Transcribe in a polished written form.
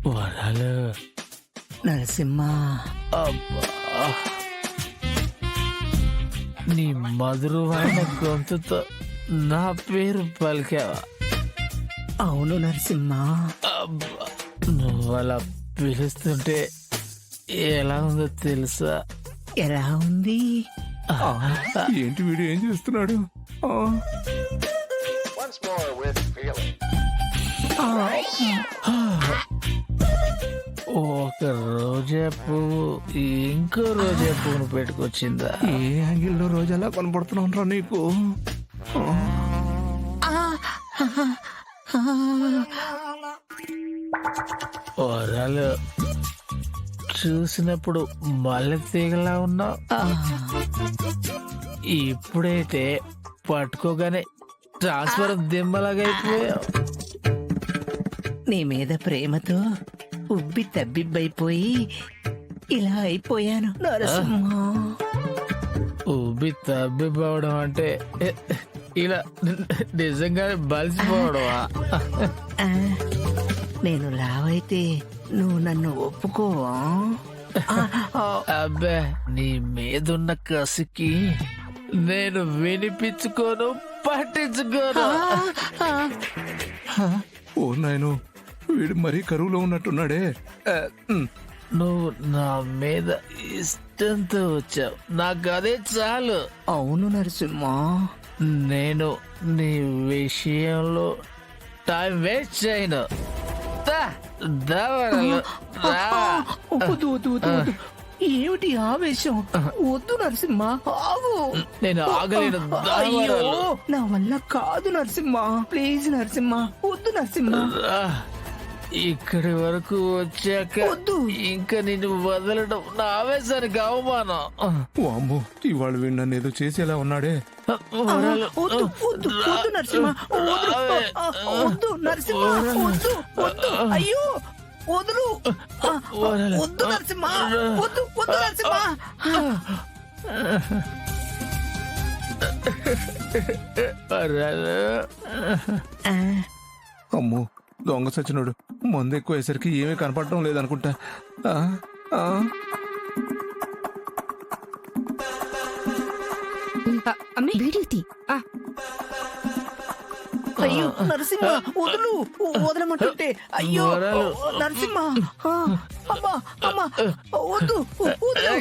వరాలు నరసింహ, అబ్బా, నీ మధురమైన గొంతుతో నా పేరు పలికావా? అవును నరసింహ. అబ్బా, నువ్వు అలా పిలుస్తుంటే ఎలా ఉందో తెలుసా? ఎలా ఉంది? ఏంటి వీడు ఏం చేస్తున్నాడు? ఒక రోజా పువ్వు ఇంకో రోజా పువ్వును పెట్టుకొచ్చిందా? ఏ యాంగిల్లో రోజు అలా కనపడుతున్నావు నీకు? వరాలు చూసినప్పుడు మల్లె తీగలా ఉన్నావు, ఇప్పుడైతే పట్టుకోగానే ట్రాన్స్ఫర్ దిమ్మలాగా అయిపోయావు. నీ మీద ప్రేమతో ఉబ్బి తబ్బిబ్బైపోయి ఇలా అయిపోయాను నరసింహ. ఉబ్బి తబ్బిపోవడం అంటే ఇలా నిజంగానే బలిసిపోవడమా? ఆ, నేను లావైతే నువ్వు నన్ను ఒప్పుకోవా? అబ్బే, నీ మీదున్న కసికి నేను వినిపించుకోను, పట్టించుకోను. ఓ నాయను, వీడు మరీ కరువులో ఉన్నట్టున్నాడే. నువ్వు నా మీద ఇష్టంతో వచ్చావు, నాకు అదే చాలు. అవును నరసింహ. నేను నీ విషయంలో టైం వేస్ట్ చేయను. వద్దు వద్దు వద్దు వద్దు. ఏమిటి ఆవేశం? వద్దు నరసింహ, ఆగు. నేను ఆగలేను. అయ్యో, నా వల్ల కాదు నరసింహ. ప్లీజ్ నరసింహ, వద్దు నరసింహ. ఇక్కడి వరకు వచ్చాక వద్దు. ఇంకా నిన్ను వదలడం నా ఆవేశానికి అవమానం. వామ్మో, ఇవాళ వీడు నన్ను ఏదో చేసేలా ఉన్నాడే. వరాలు, వద్దు వద్దు వద్దు నరసింహ, వద్దు నరసింహ, వద్దు వద్దు. అయ్యో, వదులు. వద్దు నరసింహ, వద్దు వద్దు నరసింహ. వరాలు, అమ్మో, దొంగ సచ్చినోడు మందు ఎక్కువ అయ్యేసరికి ఏమీ కనపడటం లేదనుకుంటా. అయ్యో నరసింహ, వదులు. వదలమంటుంటే. అయ్యో వరాలు. నరసింహ, అమ్మా అమ్మా, వద్దు వద్దు.